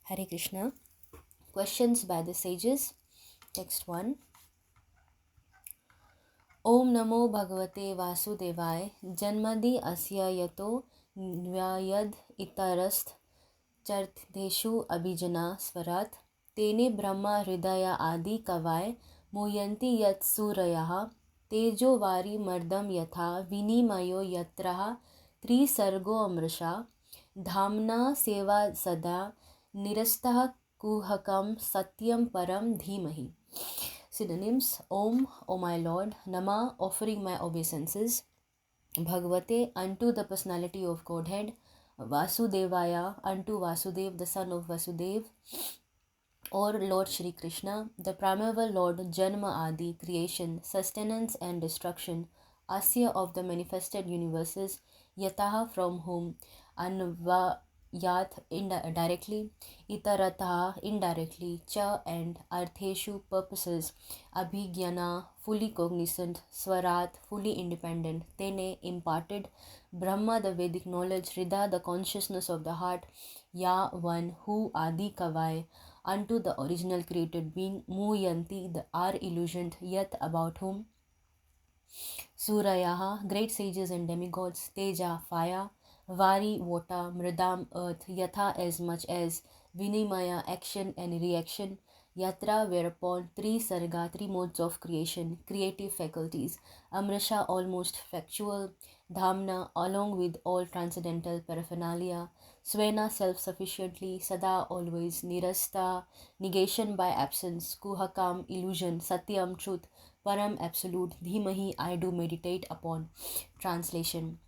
Hare Krishna. Questions by the sages. Text 1. Om Namo Bhagavate Vasudevaya Janmadi Asya Yato Nyayad Itarasth Charthdeshu Abhijana Swarat Tene Brahma Hridaya Adi Kavai Muyanti Yat Surayaha Tejo Vari Mardam Yatha Vinimayo Yatraha Trisargo Amrisha Dhamna Seva Sada Nirastah Kuhakam Satyam Param Dhimahi. Synonyms: Om, O my Lord; Nama, offering my obeisances; Bhagavate, unto the personality of Godhead; Vasudevaya, unto Vasudev, the son of Vasudev, or Lord Shri Krishna, the primeval Lord; Janma Adi, creation, sustenance and destruction; Asya, of the manifested universes; Yataha, from whom; Anva, Yat, directly; Itaratha, indirectly; Cha, and Artheshu, purposes; Abhigyana, fully cognizant; Swarat, fully independent; Tene, imparted; Brahma, the Vedic knowledge; Hridaya, the consciousness of the heart; Ya, one; who; Adi Kavai, unto the original created being; Muyanti, the are illusioned; Yat, about whom; Surayaha, great sages and demigods; Teja, fire; Vari, water; Mridam, earth; Yatha, as much as; Vinimaya, action and reaction; Yatra, whereupon; Sarga, three modes of creation, creative faculties; Amrisha, almost factual; Dhamna, along with all transcendental paraphernalia; Swena, self-sufficiently; Sada, always; Nirasta, negation by absence; Kuhakam, illusion; Satyam, truth; Param, absolute; Dhimahi, I do meditate upon. Translation.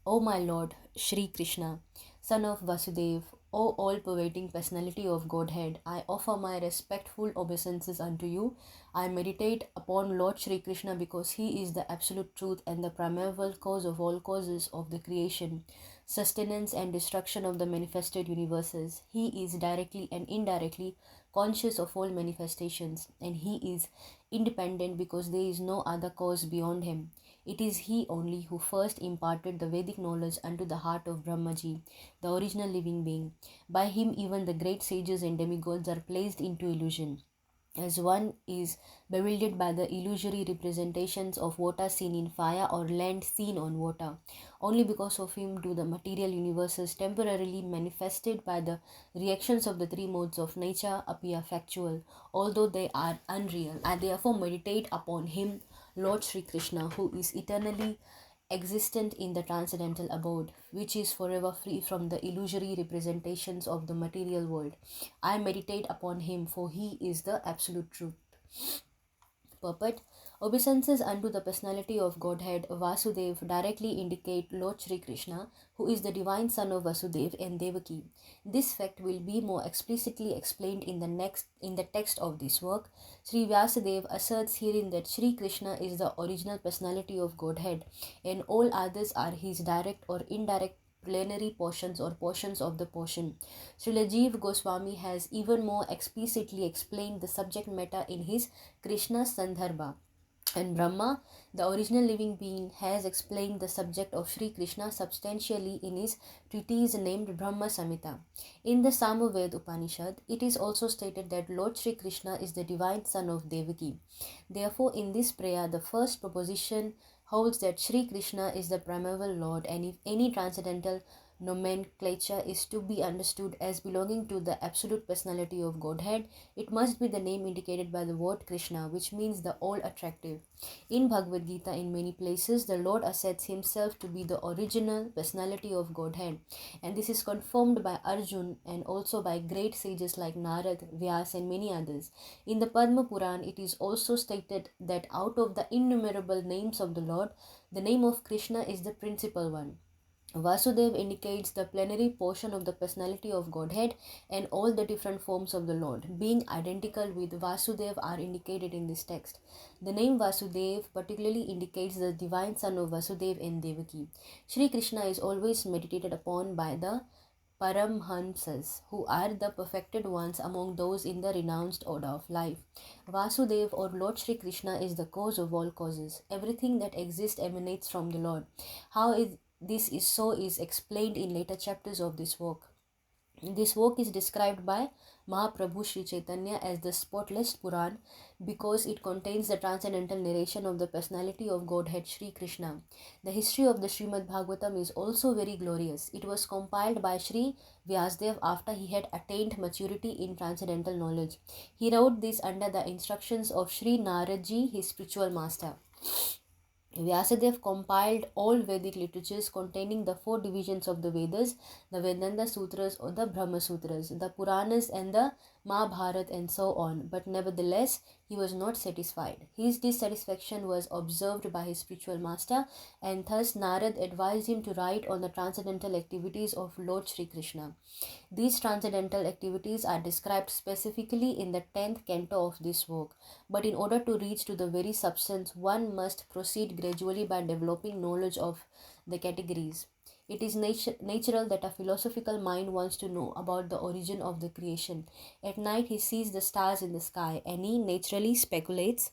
O my Lord, Shri Krishna, son of Vasudev, O all-pervading personality of Godhead, I offer my respectful obeisances unto you. I meditate upon Lord Shri Krishna because he is the absolute truth and the primeval cause of all causes of the creation, sustenance and destruction of the manifested universes. He is directly and indirectly conscious of all manifestations, and he is independent because there is no other cause beyond him. It is he only who first imparted the Vedic knowledge unto the heart of Brahmaji, the original living being. By him even the great sages and demigods are placed into illusion, as one is bewildered by the illusory representations of water seen in fire or land seen on water. Only because of him do the material universes, temporarily manifested by the reactions of the three modes of nature, appear factual, although they are unreal. I therefore meditate upon him, Lord Sri Krishna, who is eternally existent in the transcendental abode, which is forever free from the illusory representations of the material world. I meditate upon him, for he is the absolute truth. Purport. Obeisances unto the personality of Godhead Vasudev directly indicate Lord Shri Krishna, who is the divine son of Vasudev and Devaki. This fact will be more explicitly explained in the text of this work. Sri Vyasadeva asserts herein that Shri Krishna is the original personality of Godhead, and all others are his direct or indirect plenary portions or portions of the portion. Srila Jeev Goswami has even more explicitly explained the subject matter in his Krishna Sandarbha. And Brahma, the original living being, has explained the subject of Sri Krishna substantially in his treatise named Brahma Samhita. In the Samaved Upanishad, it is also stated that Lord Sri Krishna is the divine son of Devaki. Therefore, in this prayer, the first proposition holds that Sri Krishna is the primeval Lord, and if any transcendental nomenclature is to be understood as belonging to the absolute personality of Godhead, it must be the name indicated by the word Krishna, which means the all-attractive. In Bhagavad Gita, in many places, the Lord asserts himself to be the original personality of Godhead, and this is confirmed by Arjun and also by great sages like Narad, Vyas, and many others. In the Padma Puran, it is also stated that out of the innumerable names of the Lord, the name of Krishna is the principal one. Vasudev indicates the plenary portion of the personality of Godhead, and all the different forms of the Lord, being identical with Vasudev, are indicated in this text. The name Vasudev particularly indicates the divine son of Vasudev and Devaki. Sri Krishna is always meditated upon by the Paramhamsas, who are the perfected ones among those in the renounced order of life. Vasudev, or Lord Sri Krishna, is the cause of all causes. Everything that exists emanates from the Lord. How this is so is explained in later chapters of this work. This work is described by Mahaprabhu Sri Chaitanya as the spotless Puran because it contains the transcendental narration of the personality of Godhead Sri Krishna. The history of the Shrimad Bhagavatam is also very glorious. It was compiled by Sri Vyasdev after he had attained maturity in transcendental knowledge. He wrote this under the instructions of Sri Naradji, his spiritual master. Vyasadeva compiled all Vedic literatures containing the four divisions of the Vedas, the Vedanta Sutras or the Brahma Sutras, the Puranas and the Mahabharata and so on. But nevertheless, he was not satisfied. His dissatisfaction was observed by his spiritual master, and thus Narad advised him to write on the transcendental activities of Lord Sri Krishna. These transcendental activities are described specifically in the 10th canto of this work. But in order to reach to the very substance, one must proceed gradually by developing knowledge of the categories. It is natural that a philosophical mind wants to know about the origin of the creation. At night, he sees the stars in the sky and he naturally speculates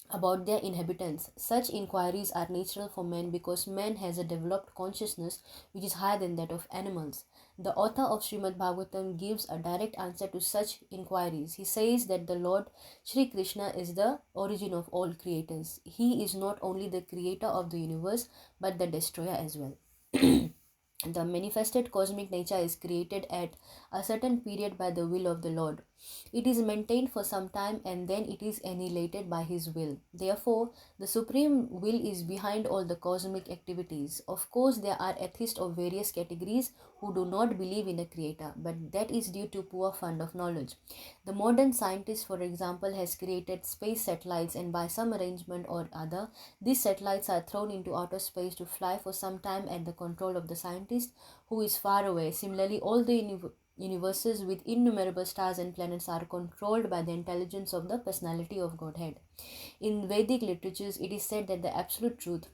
about their inhabitants. Such inquiries are natural for man because man has a developed consciousness which is higher than that of animals. The author of Srimad Bhagavatam gives a direct answer to such inquiries. He says that the Lord Sri Krishna is the origin of all creators. He is not only the creator of the universe but the destroyer as well. The manifested cosmic nature is created at a certain period by the will of the Lord. It is maintained for some time and then it is annihilated by His will. Therefore, the Supreme Will is behind all the cosmic activities. Of course, there are atheists of various categories who do not believe in a creator, but that is due to poor fund of knowledge. The modern scientist, for example, has created space satellites, and by some arrangement or other, these satellites are thrown into outer space to fly for some time at the control of the scientist who is far away. Similarly, all the universes with innumerable stars and planets are controlled by the intelligence of the personality of Godhead. In Vedic literatures, it is said that the absolute truth,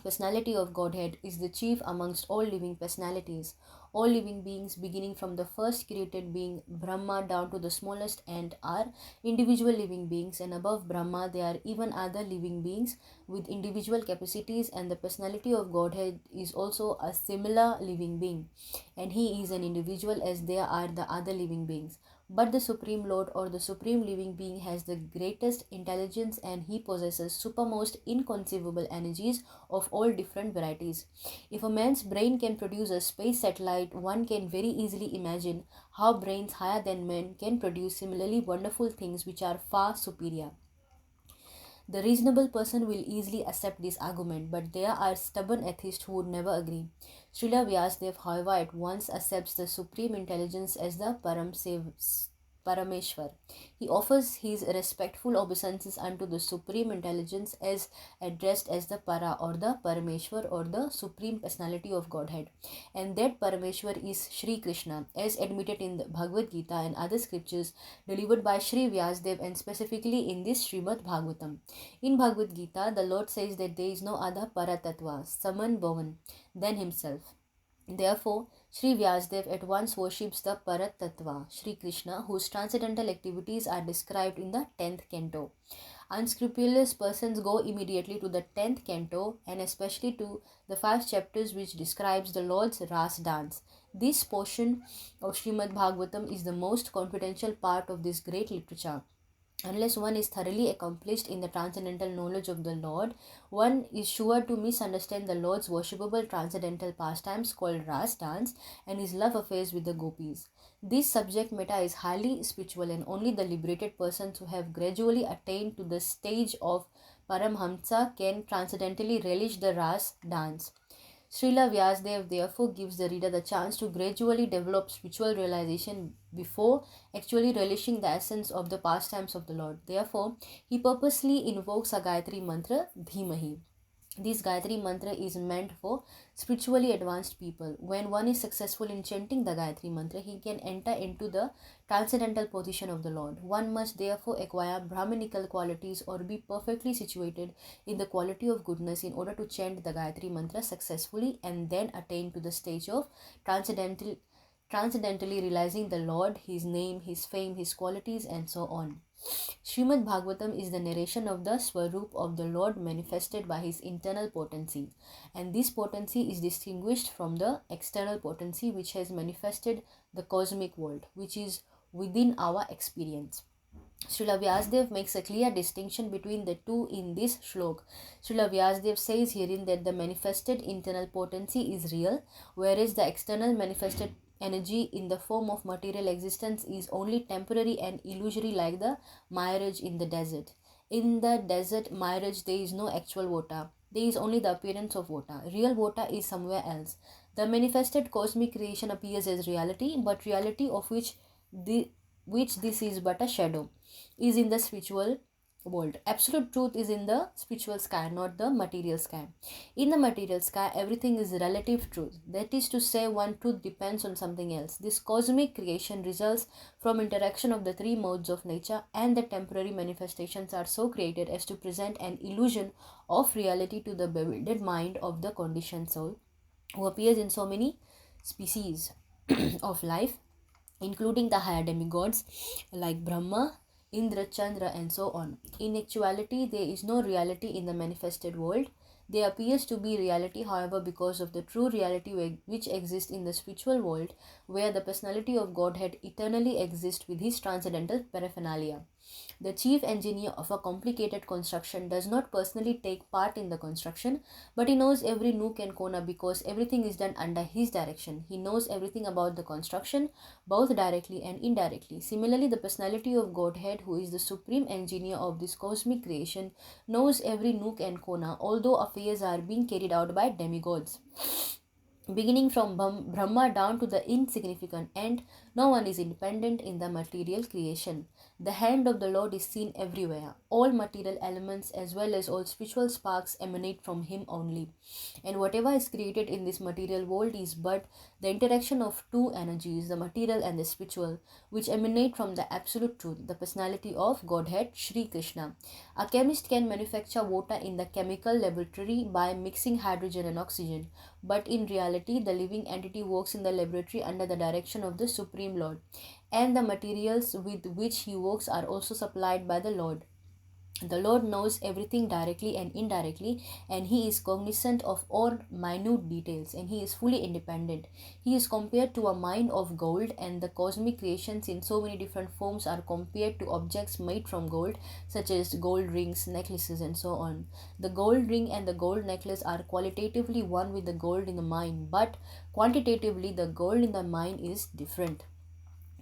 personality of Godhead, is the chief amongst all living personalities. All living beings, beginning from the first created being Brahma down to the smallest ant, are individual living beings, and above Brahma there are even other living beings with individual capacities, and the personality of Godhead is also a similar living being, and he is an individual as there are the other living beings. But the Supreme Lord or the Supreme Living Being has the greatest intelligence and he possesses supermost inconceivable energies of all different varieties. If a man's brain can produce a space satellite, one can very easily imagine how brains higher than men can produce similarly wonderful things which are far superior. The reasonable person will easily accept this argument, but there are stubborn atheists who would never agree. Srila Vyasadeva, however, at once accepts the Supreme Intelligence as the Parameshwar. He offers his respectful obeisances unto the Supreme Intelligence as addressed as the Para or the Parameshwar or the Supreme Personality of Godhead. And that Parameshwar is Sri Krishna, as admitted in the Bhagavad Gita and other scriptures delivered by Sri Vyasadeva and specifically in this Srimad Bhagavatam. In Bhagavad Gita, the Lord says that there is no other Paratattva, Saman Bhavan, than himself. Therefore, Sri Vyasadeva at once worships the Paratattva, Sri Krishna, whose transcendental activities are described in the 10th canto. Unscrupulous persons go immediately to the 10th canto and especially to the 5 chapters which describes the Lord's Ras dance. This portion of Srimad Bhagavatam is the most confidential part of this great literature. Unless one is thoroughly accomplished in the transcendental knowledge of the Lord, one is sure to misunderstand the Lord's worshipable transcendental pastimes called Ras dance and his love affairs with the gopis. This subject matter is highly spiritual and only the liberated persons who have gradually attained to the stage of Paramhamsa can transcendentally relish the Ras dance. Srila Vyasadeva therefore gives the reader the chance to gradually develop spiritual realization before actually relishing the essence of the pastimes of the Lord. Therefore, he purposely invokes a Gayatri mantra, Dhimahi. This Gayatri mantra is meant for spiritually advanced people. When one is successful in chanting the Gayatri mantra, he can enter into the transcendental position of the Lord. One must therefore acquire Brahmanical qualities or be perfectly situated in the quality of goodness in order to chant the Gayatri mantra successfully and then attain to the stage of transcendentally realizing the Lord, His name, His fame, His qualities, and so on. Shrimad Bhagavatam is the narration of the Swarup of the Lord manifested by his internal potency, and this potency is distinguished from the external potency which has manifested the cosmic world, which is within our experience. Srila Vyasdev makes a clear distinction between the two in this shlok. Srila Vyasdev says herein that the manifested internal potency is real, whereas the external manifested energy in the form of material existence is only temporary and illusory, like the mirage in the desert. In the desert mirage, there is no actual water. There is only the appearance of water. Real water is somewhere else. The manifested cosmic creation appears as reality, but reality of which this is but a shadow, is in the spiritual world. Absolute truth is in the spiritual sky, not the material sky. In the material sky, everything is relative truth. That is to say, one truth depends on something else. This cosmic creation results from interaction of the three modes of nature, and the temporary manifestations are so created as to present an illusion of reality to the bewildered mind of the conditioned soul, who appears in so many species of life, including the higher demigods like Brahma, Indra, Chandra, and so on. In actuality, there is no reality in the manifested world. There appears to be reality, however, because of the true reality which exists in the spiritual world, where the personality of Godhead eternally exists with his transcendental paraphernalia. The chief engineer of a complicated construction does not personally take part in the construction, but he knows every nook and corner because everything is done under his direction. He knows everything about the construction, both directly and indirectly. Similarly, the personality of Godhead, who is the supreme engineer of this cosmic creation, knows every nook and corner, although affairs are being carried out by demigods. Beginning from Brahma down to the insignificant end, no one is independent in the material creation. The hand of the Lord is seen everywhere. All material elements as well as all spiritual sparks emanate from him only. And whatever is created in this material world is but the interaction of two energies, the material and the spiritual, which emanate from the absolute truth, the personality of Godhead, Shri Krishna. A chemist can manufacture water in the chemical laboratory by mixing hydrogen and oxygen, but in reality, the living entity works in the laboratory under the direction of the Supreme Lord, and the materials with which he works are also supplied by the Lord. The Lord knows everything directly and indirectly, and he is cognizant of all minute details, and he is fully independent. He is compared to a mine of gold, and the cosmic creations in so many different forms are compared to objects made from gold, such as gold rings, necklaces, and so on. The gold ring and the gold necklace are qualitatively one with the gold in the mine, but quantitatively the gold in the mine is different.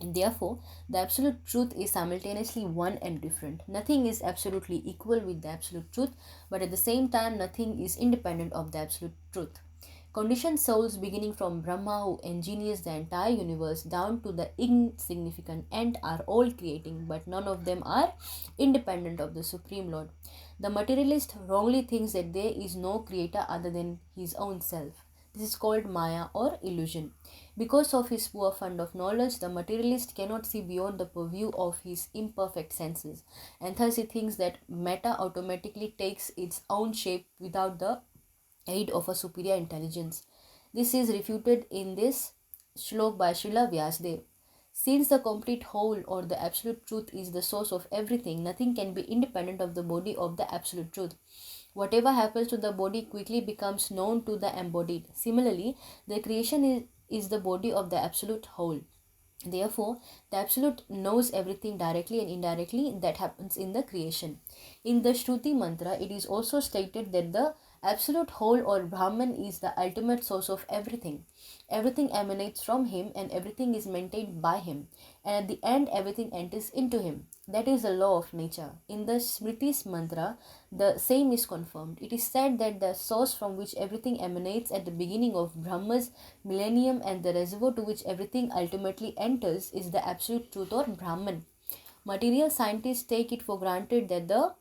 And therefore, the absolute truth is simultaneously one and different. Nothing is absolutely equal with the absolute truth, but at the same time, nothing is independent of the absolute truth. Conditioned souls, beginning from Brahma, who engineers the entire universe, down to the insignificant ant, are all creating, but none of them are independent of the Supreme Lord. The materialist wrongly thinks that there is no creator other than his own self. This is called Maya or illusion. Because of his poor fund of knowledge, the materialist cannot see beyond the purview of his imperfect senses, and thus he thinks that matter automatically takes its own shape without the aid of a superior intelligence. This is refuted in this shlok by Srila Vyasdev. Since the complete whole or the absolute truth is the source of everything, nothing can be independent of the body of the absolute truth. Whatever happens to the body quickly becomes known to the embodied. Similarly, the creation is the body of the absolute whole. Therefore, the Absolute knows everything directly and indirectly that happens in the creation. In the Shruti mantra, it is also stated that the Absolute Whole or Brahman is the ultimate source of everything. Everything emanates from him and everything is maintained by him. And at the end, everything enters into him. That is the law of nature. In the Smriti's mantra, the same is confirmed. It is said that the source from which everything emanates at the beginning of Brahma's millennium and the reservoir to which everything ultimately enters is the absolute truth or Brahman. Material scientists take it for granted that the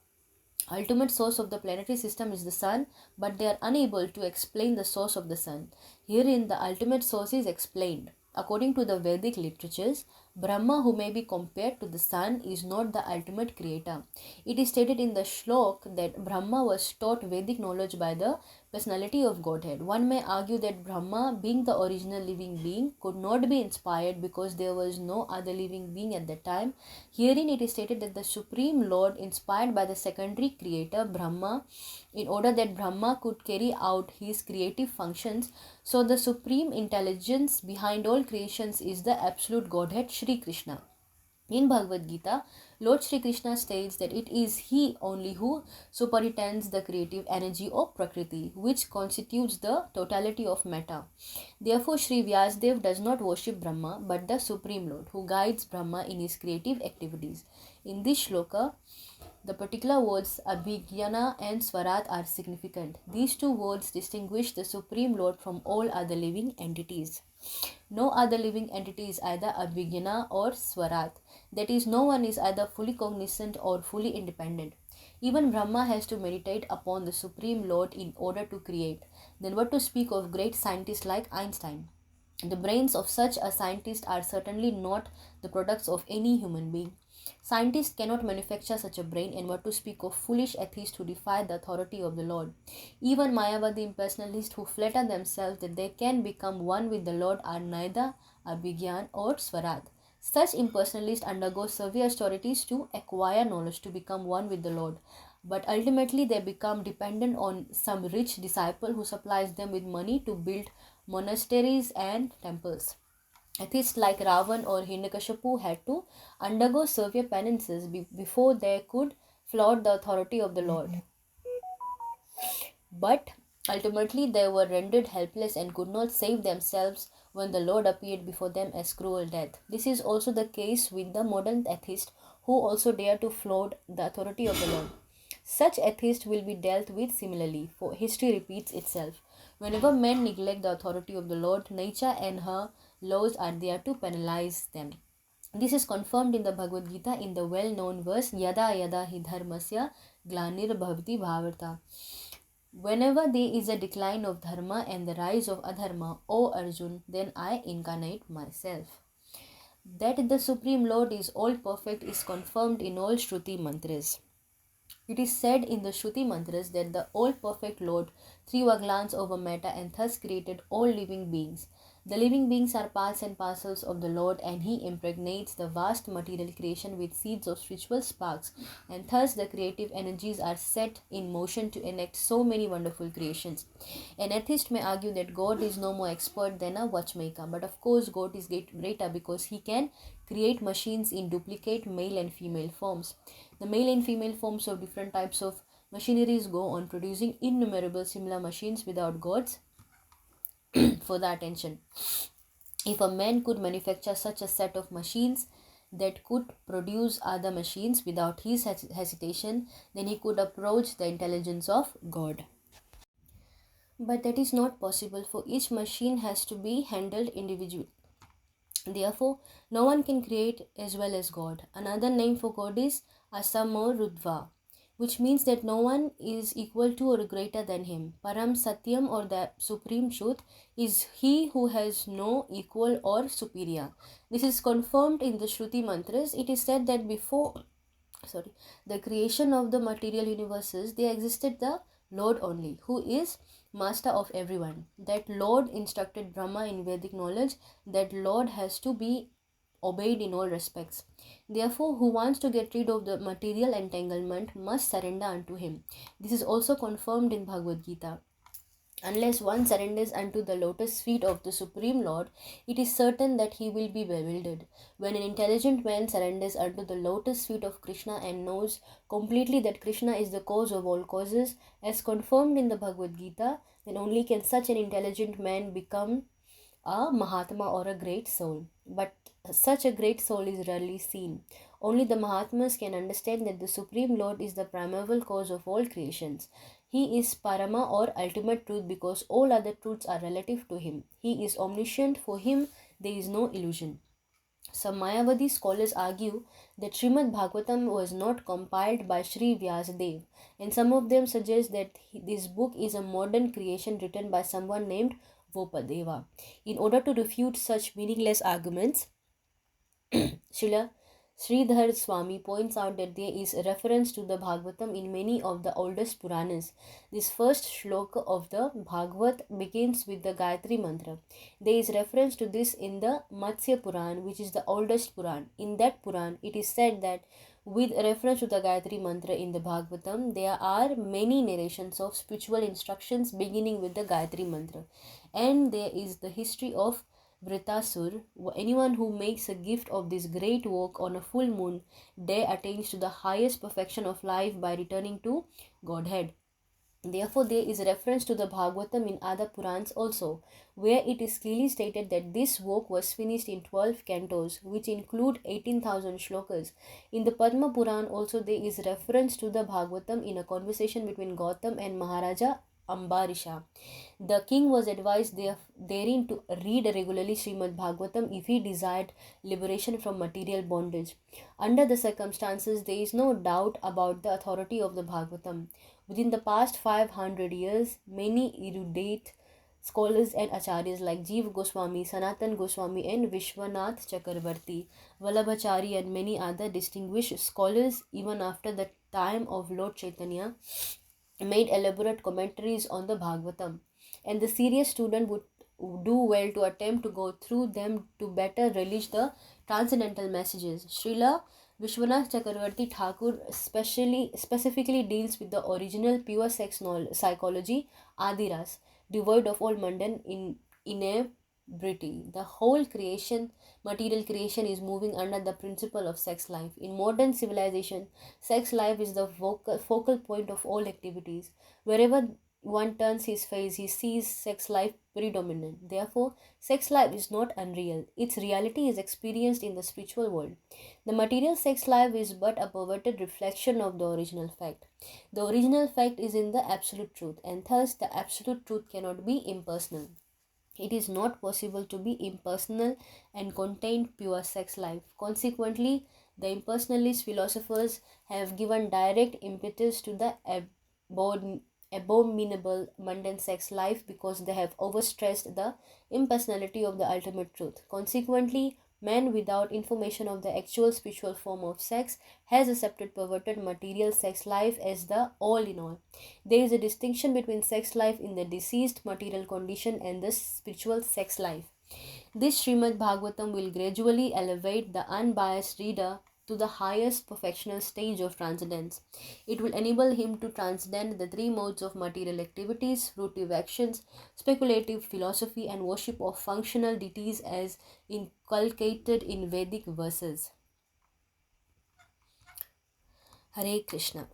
ultimate source of the planetary system is the sun, but they are unable to explain the source of the sun. Herein, the ultimate source is explained. According to the Vedic literatures, Brahma, who may be compared to the sun, is not the ultimate creator. It is stated in the shlok that Brahma was taught Vedic knowledge by the personality of Godhead. One may argue that Brahma, being the original living being, could not be inspired because there was no other living being at that time. Herein it is stated that the Supreme Lord inspired by the secondary creator Brahma in order that Brahma could carry out his creative functions. So the supreme intelligence behind all creations is the absolute Godhead Shri Krishna. In Bhagavad Gita, Lord Shri Krishna states that it is He only who superintends the creative energy of Prakriti, which constitutes the totality of matter. Therefore, Shri Vyasadeva does not worship Brahma, but the Supreme Lord, who guides Brahma in his creative activities. In this shloka, the particular words Abhigyana and Swarat are significant. These two words distinguish the Supreme Lord from all other living entities. No other living entity is either Abhigyana or Swarat. That is, no one is either fully cognizant or fully independent. Even Brahma has to meditate upon the Supreme Lord in order to create. Then what to speak of great scientists like Einstein? The brains of such a scientist are certainly not the products of any human being. Scientists cannot manufacture such a brain, and what to speak of foolish atheists who defy the authority of the Lord. Even Mayavadi impersonalists who flatter themselves that they can become one with the Lord are neither Abhigyan or Swarat. Such impersonalists undergo severe austerities to acquire knowledge to become one with the Lord. But ultimately they become dependent on some rich disciple who supplies them with money to build monasteries and temples. Atheists like Ravan or Hiranyakashipu had to undergo severe penances before they could flout the authority of the Lord. But ultimately they were rendered helpless and could not save themselves when the Lord appeared before them as cruel death. This is also the case with the modern atheists who also dare to flout the authority of the Lord. Such atheists will be dealt with similarly, for history repeats itself. Whenever men neglect the authority of the Lord, nature and her laws are there to penalize them. This is confirmed in the Bhagavad Gita in the well-known verse Yada Yada Hi Dharmasya Glanir Bhavati Bhavarta. Whenever there is a decline of dharma and the rise of adharma, O Arjun, then I incarnate myself. That the Supreme Lord is all perfect is confirmed in all Shruti mantras. It is said in the Shruti mantras that the all-perfect Lord threw a glance over matter and thus created all living beings. The living beings are parts and parcels of the Lord, and He impregnates the vast material creation with seeds of spiritual sparks, and thus the creative energies are set in motion to enact so many wonderful creations. An atheist may argue that God is no more expert than a watchmaker, but of course God is greater because He can create machines in duplicate male and female forms. The male and female forms of different types of machineries go on producing innumerable similar machines without God's for the attention. If a man could manufacture such a set of machines that could produce other machines without his hesitation, then he could approach the intelligence of God. But that is not possible, for each machine has to be handled individually. Therefore, no one can create as well as God. Another name for God is Asamorudva, which means that no one is equal to or greater than Him. Param Satyam, or the Supreme Truth, is He who has no equal or superior. This is confirmed in the Shruti mantras. It is said that before the creation of the material universes, there existed the Lord only, who is master of everyone. That Lord instructed Brahma in Vedic knowledge. That Lord has to be obeyed in all respects. Therefore, who wants to get rid of the material entanglement must surrender unto Him. This is also confirmed in Bhagavad Gita. Unless one surrenders unto the lotus feet of the Supreme Lord, it is certain that he will be bewildered. When an intelligent man surrenders unto the lotus feet of Krishna and knows completely that Krishna is the cause of all causes, as confirmed in the Bhagavad Gita, then only can such an intelligent man become a Mahatma or a great soul. But such a great soul is rarely seen. Only the Mahatmas can understand that the Supreme Lord is the primeval cause of all creations. He is Parama or ultimate truth because all other truths are relative to Him. He is omniscient. For Him there is no illusion. Some Mayavadi scholars argue that Shrimadh Bhagavatam was not compiled by Sri Vyasadeva, and some of them suggest that this book is a modern creation written by someone named Vopadeva. In order to refute such meaningless arguments, Srila Sridhar Swami points out that there is a reference to the Bhagavatam in many of the oldest Puranas. This first shloka of the Bhagavat begins with the Gayatri Mantra. There is reference to this in the Matsya Puran, which is the oldest Puran. In that Puran, it is said that with reference to the Gayatri Mantra in the Bhagavatam, there are many narrations of spiritual instructions beginning with the Gayatri Mantra. And there is the history of Vritasur. Anyone who makes a gift of this great work on a full moon day attains to the highest perfection of life by returning to Godhead. Therefore, there is reference to the Bhagavatam in other Purans also, where it is clearly stated that this work was finished in 12 cantos, which include 18,000 shlokas. In the Padma Puran also, there is reference to the Bhagavatam in a conversation between Gautam and Maharaja Ambarisha. The king was advised therein to read regularly Shrimadh Bhagavatam if he desired liberation from material bondage. Under the circumstances, there is no doubt about the authority of the Bhagavatam. Within the past 500 years, many erudite scholars and acharyas like Jeev Goswami, Sanatan Goswami, and Vishwanath Chakravarti, Vallabhachari, and many other distinguished scholars, even after the time of Lord Chaitanya, made elaborate commentaries on the Bhagavatam, and the serious student would do well to attempt to go through them to better relish the transcendental messages. Srila Vishwanath Chakravarti Thakur specifically deals with the original pure sex psychology, Adiras, devoid of all mundane inebriety. The whole creation, material creation, is moving under the principle of sex life. In modern civilization, sex life is the focal point of all activities. Wherever one turns his face, he sees sex life predominant. Therefore, sex life is not unreal. Its reality is experienced in the spiritual world. The material sex life is but a perverted reflection of the original fact. The original fact is in the absolute truth, and thus the absolute truth cannot be impersonal. It is not possible to be impersonal and contain pure sex life. Consequently, the impersonalist philosophers have given direct impetus to the abominable mundane sex life because they have overstressed the impersonality of the ultimate truth. Consequently, man without information of the actual spiritual form of sex has accepted perverted material sex life as the all in all. There is a distinction between sex life in the deceased material condition and the spiritual sex life. This Srimad Bhagavatam will gradually elevate the unbiased reader to the highest perfectional stage of transcendence. It will enable him to transcend the three modes of material activities, fruitive actions, speculative philosophy, and worship of functional deities as inculcated in Vedic verses. Hare Krishna.